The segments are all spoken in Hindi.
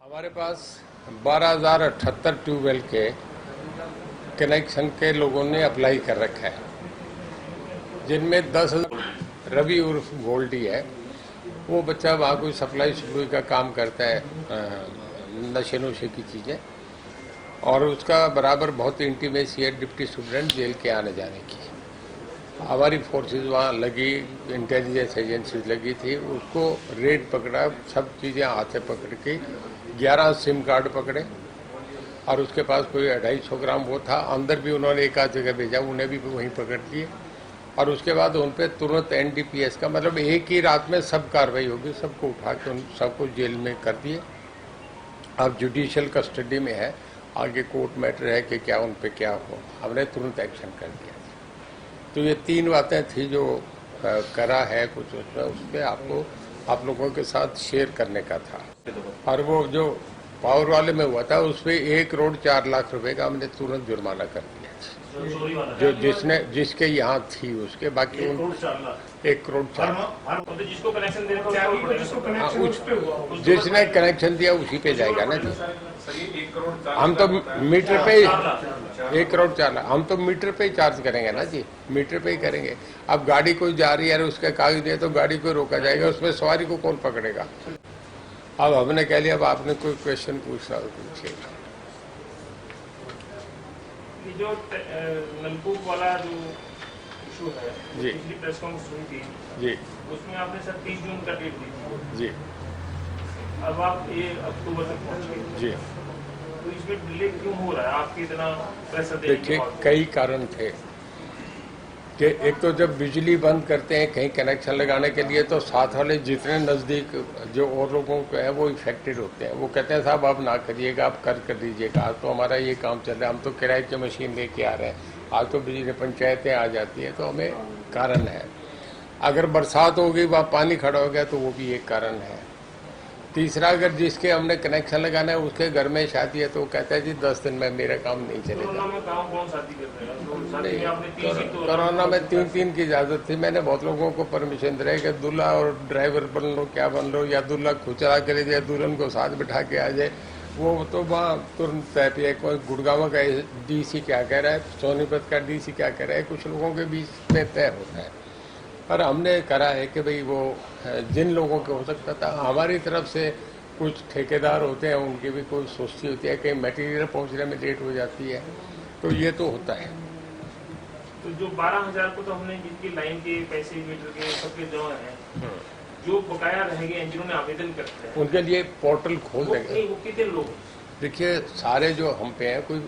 हमारे पास 12,078 ट्यूबवेल के कनेक्शन के लोगों ने अप्लाई कर रखा है, जिनमें 10,000 रवि उर्फ गोल्डी है। वो बच्चा वहाँ कोई सप्लाई का काम करता है, नशे नुशे की चीज़ें, और उसका बराबर बहुत इंटीमेसी है डिप्टी सुप्रेंट जेल के आने जाने की। हमारी फोर्सेस वहाँ लगी, इंटेलिजेंस एजेंसीज लगी थी, उसको रेड पकड़ा, सब चीज़ें हाथ से पकड़ के 11 सिम कार्ड पकड़े, और उसके पास कोई 250 ग्राम वो था। अंदर भी उन्होंने एक आध जगह भेजा, उन्हें भी वहीं पकड़ लिए, और उसके बाद उन पर तुरंत NDPS का मतलब एक ही रात में सब कार्रवाई होगी, सबको उठा के उन सबको जेल में कर दिए। अब जुडिशियल कस्टडी में है, आगे कोर्ट मैटर है कि क्या उन पर क्या हो, हमने तुरंत एक्शन कर दिया। तो ये 3 बातें थी जो करा है कुछ उसमें, उस पर आपको आप लोगों के साथ शेयर करने का था। और वो जो पावर वाले में हुआ था उस पर 1 करोड़ 4 लाख रुपए का हमने तुरंत जुर्माना कर दिया, जो जिसके यहाँ थी उसके, बाकी 1 करोड़ 4 लाख जिसको कनेक्शन दे रखा है, जिसने कनेक्शन दिया उसी पे जाएगा ना जी। हम तो मीटर पे 1 करोड़ 4 लाख हम तो मीटर पे ही चार्ज करेंगे ना जी, मीटर पे ही करेंगे। अब गाड़ी कोई जा रही है और उसके कागज दिए तो गाड़ी को रोका जाएगा, उसमें सवारी को कौन पकड़ेगा। अब हमने कह लिया, अब आपने कोई क्वेश्चन पूछना हो पूछिएगा। जो नलकूप वाला जो इशू है, जी, पिछली प्रेस कॉन्फ्रेंस हुई थी जी, उसमें आपने सर 30 जून का डेट दी थी जी, अब आप ये अक्टूबर तक पहुंच गए जी। तो इसमें डिले क्यों हो रहा है? आपकी इतना प्रेशर देने के देखिए, बाद कई कारण थे कि एक तो जब बिजली बंद करते हैं कहीं कनेक्शन लगाने के लिए, तो साथ वाले जितने नज़दीक जो और लोगों को है वो इफेक्टेड होते हैं। वो कहते हैं साहब आप ना करिएगा, आप कर दीजिएगा, आज तो हमारा ये काम चल रहा है, हम तो किराए की मशीन लेके आ रहे हैं, आज तो बिजली पंचायतें आ जाती है, तो हमें कारण है। अगर बरसात हो गई, वहाँ पानी खड़ा हो गया, तो वो भी एक कारण है। तीसरा, अगर जिसके हमने कनेक्शन लगाना है उसके घर में शादी है तो वो कहता है जी 10 दिन में मेरा काम नहीं चलेगा। कोरोना में कौन शादी कर रहे हैं? तो शादी में आपने 3 ही तो कोरोना में 3 की इजाज़त थी। मैंने बहुत लोगों को परमिशन दिलाई कि दूल्हा और ड्राइवर बन लो, क्या बन लो, या दूल्हा खुचरा के ले जाए, दुल्हन को साथ बिठा के आ जाए। वो तो वहाँ तुरंत तय पे, कोई गुड़गांव का DC क्या कह रहा है, सोनीपत का DC क्या कह रहा है, कुछ लोगों के बीच में तय होता है। पर हमने करा है कि भाई वो जिन लोगों के हो सकता था, हमारी तरफ से कुछ ठेकेदार होते हैं, उनकी भी कोई सोचती होती है कि मटेरियल पहुंचने में लेट हो जाती है, तो ये तो होता है। तो जो 12,000 को तो हमने जिनकी लाइन के पैसे मीटर के सबके जमा है, जो बकाया रहेंगे जिन्होंने आवेदन करते हैं उनके लिए पोर्टल खोल देंगे। वो कितने लोग? देखिए, सारे जो हम पे हैं कोई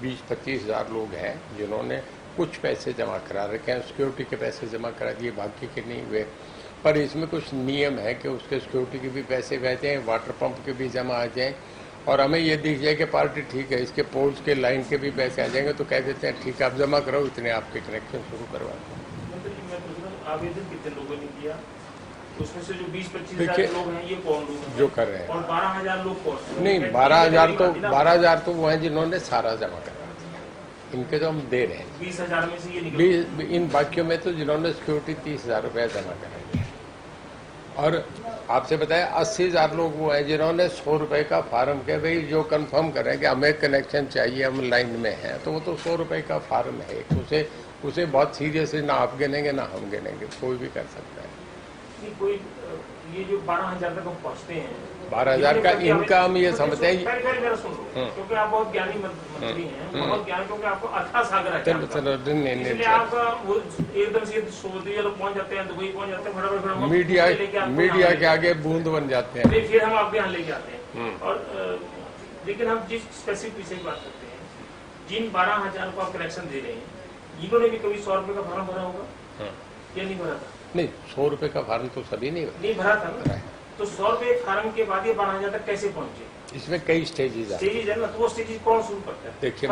20-25 हज़ार लोग हैं जिन्होंने कुछ पैसे जमा करा रखे हैं, सिक्योरिटी के पैसे जमा करा दिए, बाकी के नहीं हुए। पर इसमें कुछ नियम है कि उसके सिक्योरिटी के भी पैसे बह जाएँ, वाटर पंप के भी जमा आ जाएँ, और हमें ये दिख जाए कि पार्टी ठीक है, इसके पोल्स के लाइन के भी पैसे आ जाएंगे, तो कह देते हैं ठीक है आप जमा कराओ, इतने आपके कनेक्शन शुरू करवा दो। आवेदन कितने लोगों ने किया? उसमें से जो 20-25 हज़ार लोग हैं, ये कौन लोग हैं जो कर रहे हैं? और 12,000 लोग कौन? नहीं, 12,000 तो वो हैं जिन्होंने सारा जमा करा दिया, इनके तो हम दे रहे हैं। 20,000 में से ये निकल इन बाकियों में तो जिन्होंने सिक्योरिटी 30,000 रुपया जमा करा दिया, और आपसे बताया 80,000 लोग वो हैं जिन्होंने 100 रुपये का फार्म किया। भाई जो कंफर्म कर रहे हैं कि हमें कनेक्शन चाहिए, हम लाइन में हैं, तो वो तो 100 रुपये का फार्म है। उसे बहुत सीरियसली ना आप गिनेंगे ना हम गिनेंगे, कोई भी कर सकता है। कोई ये जो 12,000 तक हम पहुँचते हैं, 12,000 का इनकम ये समझते हैं। क्योंकि आप बहुत ज्ञानी मंत्री हैं, बहुत ज्ञानी, क्योंकि आपको अथा सागर है, इसलिए आप एकदम से सऊदी अरब पहुंच जाते हैं, दुबई पहुंच जाते हैं, फटाफट मीडिया के आगे बूंद बन जाते हैं, फिर हम आपके यहाँ लेके आते हैं। और लेकिन हम जिस स्पेसिफिक विषय की बात करते हैं, जिन 12,000 को आप कनेक्शन दे रहे हैं, इन्होंने भी कभी 100 रुपये का फार्म भरा होगा या नहीं भरा था? नहीं, 100 रुपये का फार्म तो सभी नहीं भरा था ना। तो 100 रुपये फार्म के बाद ये 12,000 तक कैसे पहुंचे? इसमें कई स्टेजेस है ना, तो वो स्टेजेस कौन शुरू करता है? देखिए,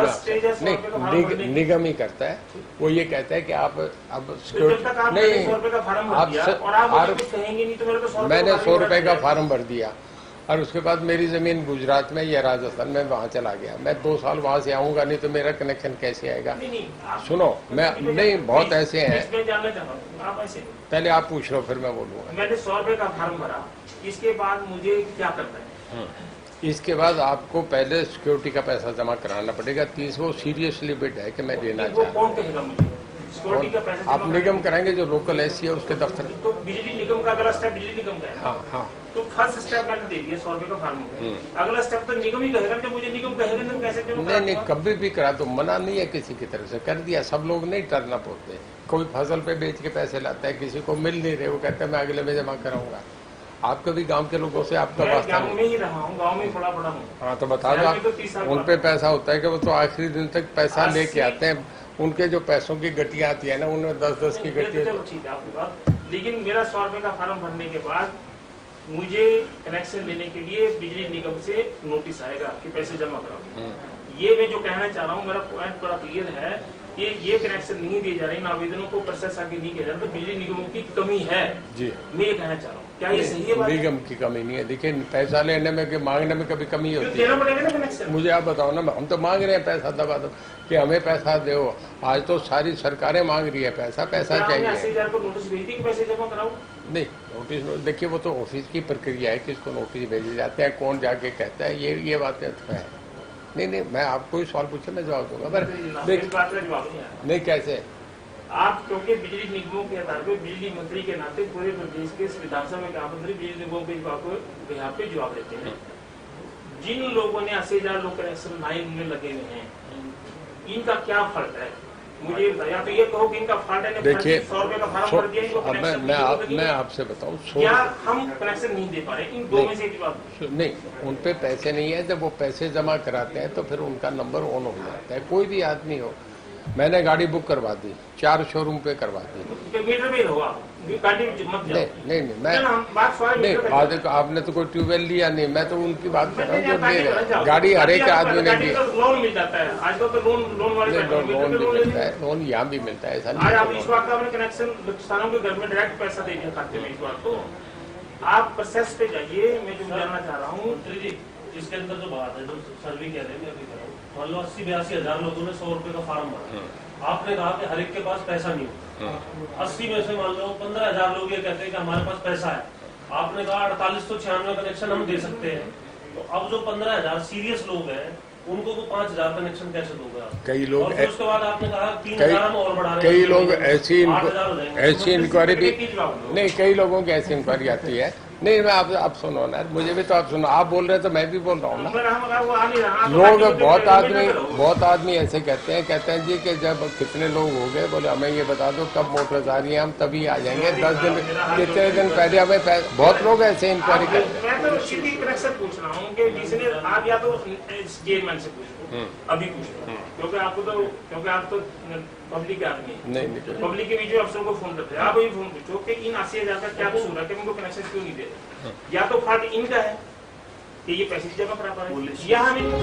नहीं, निगम ही करता है। वो ये कहता है कि आप अब नहीं, 100 रुपये का फार्म भर दिया और आप मुझे कुछ कहेंगे नहीं, तो मेरे को 100 मैंने 100 रुपये का फार्म भर दिया, और उसके बाद मेरी ज़मीन गुजरात में या राजस्थान में, वहाँ चला गया। मैं 2 साल वहाँ से आऊँगा नहीं तो मेरा कनेक्शन कैसे आएगा? सुनो, मैं नहीं, बहुत ऐसे हैं। मैं जानना चाह रहा हूँ, आप ऐसे पहले आप पूछ लो, फिर मैं बोलूँगा। मैंने 100 रुपए का फॉर्म भरा, इसके बाद मुझे क्या करना है? इसके बाद आपको पहले सिक्योरिटी का पैसा जमा कराना पड़ेगा। 300 सीरियसली बिट है कि मैं देना वो चाह रहा कौन कहेगा मुझे? सिक्योरिटी का पैसा हूँ। आप निगम कराएंगे, जो लोकल एसी है उसके दफ्तर। तो बिजली निगम का अगला स्टेप बिजली निगम का है। हाँ हाँ, तो फर्स्ट स्टेप मैंने दे दिया 100 रुपए का फॉर्म हो गया। अगला स्टेप तो निगम ही कहेगा, जब मुझे निगम कहेगा तो कैसे जमा नहीं नहीं, कराऊंगा? कभी भी करा दो, मना नहीं है किसी की तरफ से, कर दिया। सब लोग नहीं टर्न अप होते। कोई फसल पे बेच के पैसे लाता है, किसी को मिल नहीं रहे, वो कहता है मैं अगले में जमा कराऊंगा। आपको भी गांव के लोगों से आपका मैं वास्ता गाँव नहीं। में ही रहा हूँ, गाँव में पड़ा हूँ। हाँ तो बता दो शहर में तो आप, 30 साल उन पे पैसा होता है कि वो तो आखिरी दिन तक पैसा 80 लेके आते हैं। उनके जो पैसों की गटियाँ आती है ना, उनमें 10-10 की गटी चलो ठीक है आपकी बात, लेकिन मेरा 100 रुपए का फॉर्म भरने के बाद मुझे कनेक्शन लेने के लिए बिजली निगम से नोटिस आएगा कि पैसे जमा कराओ। ये मैं जो कहना चाह रहा हूँ, मेरा पॉइंट बड़ा क्लियर है कि ये कनेक्शन नहीं दिए जा रहे, इन आवेदनों को प्रोसेस आगे नहीं किया जा रहा, तो बिजली निगमों की कमी है जी। मैं ये कहना चाह रहा हूँ। क्या ये सही है बात? निगम की कमी नहीं है। देखिए, पैसा लेने में कि मांगने में कभी कमी क्यों होती है? देना पड़ेगा ना कनेक्शन? मुझे आप बताओ ना, हम तो मांग रहे हैं पैसा दबा दो कि हमें पैसा दो। आज तो सारी सरकारें मांग रही है पैसा, पैसा क्या आपने चाहिए। 80,000 को नोटिस भेज दी कि पैसे जमा कराओ? नहीं, नोटिस देखिए, वो तो ऑफिस की प्रक्रिया है, किसको नोटिस भेजे जाते हैं, कौन जाके कहता है, ये बातें तो है। नहीं नहीं, मैं आपको ही सवाल पूछे, मैं जवाब दूंगा। पर मेरी बात का जवाब नहीं आया। नहीं, कैसे? आप क्योंकि बिजली निगमों के आधार पर बिजली मंत्री के नाते पूरे प्रदेश के विधानसभा में क्या मंत्री बिजली निगमों के यहाँ पे जवाब देते हैं। जिन लोगों ने 80,000 लोग कनेक्शन लाइन में लगे हुए हैं, इनका क्या फर्क है? मुझे या तो ये कहो कि इनका फर्क है, देखिए, 100 रुपए का फॉर्म भर दिया, इनको अब कनेक्शन मैं आपसे बताऊं, क्या हम कनेक्शन नहीं दे पा रहे? इन दो में से एक जवाब। नहीं, उन पे पैसे नहीं है। जब वो पैसे जमा कराते हैं तो फिर उनका नंबर ऑन हो जाता है। कोई भी आदमी हो, मैंने गाड़ी बुक करवा दी, 4 शोरूम पे करवा दी। मीटर बिल होगा, गाड़ी मत जाओ। नहीं, मैं बात नहीं, आज आपने तो कोई ट्यूबवेल लिया नहीं, मैं तो उनकी बात कर रहा हूँ जो ले रहे। गाड़ी हर एक आदमी ने लिया। लोन मिल जाता है आजकल तो, लोन वाले लोन भी मिलता है, लोन यहाँ भी मिलता है। ऐसा आज आप नहीं इस बात का आपने कनेक्शन किसानों के घर में डायरेक्ट पैसा दे दिया खाते में। इस बात को आप प्रोसेस पे जाइए। मैं जो जानना चाह रहा हूँ, इसके अंदर जो बात है, जो सर्वे कह रहे हैं, मैं अभी कर रहा हूँ, मान लो 80-82 हजार लोगों ने 100 रुपए का फॉर्म भरा। आपने कहा कि हर एक के पास पैसा नहीं होता। 80 में से मान लो 15,000 लोग ये कहते हैं कि हमारे पास पैसा है। आपने कहा 4896 कनेक्शन हम दे सकते हैं। तो अब जो 15,000 सीरियस लोग हैं, उनको तो 5,000 कनेक्शन कैसे दोगे आप? कई लोग, और फिर उसके बाद आपने कहा 3,000 हम और बढ़ा रहे हैं। कई लोग ऐसी 8,000 हो जाएंगे। ऐसी इंक्वायरी भी जवाब नहीं, कई लोगों की ऐसी इंक्वायरी आती है। नहीं, मैं आप सुनो ना, मुझे भी तो आप सुनो। आप बोल रहे हैं तो मैं भी बोल रहा हूँ ना। लोग बहुत आदमी ऐसे कहते हैं जी कि जब कितने लोग हो गए, बोले हमें ये बता दो कब मोटर्स आ रही हैं, हम तभी आ जाएंगे। 10 दिन कितने दिन पहले हमें बहुत लोग ऐसे इंक्वायरी करते हैं। मैं तो सीधी कनेक्शन पूछ रहा हूँ कि जिसने आप या तो चेयरमैन से पूछो, अभी पूछो, क्योंकि आप तो पब्लिक आदमी है। नहीं, पब्लिक के बीच में अफसरों को फोन करते हैं। आप वही फोन पूछो कि इन 80,000 का क्या कसूर है कि उनको कनेक्शन क्यों नहीं दे रहे? या तो फर्क इनका है कि ये पैसे जमा करा पा रहे हैं, या हम इनको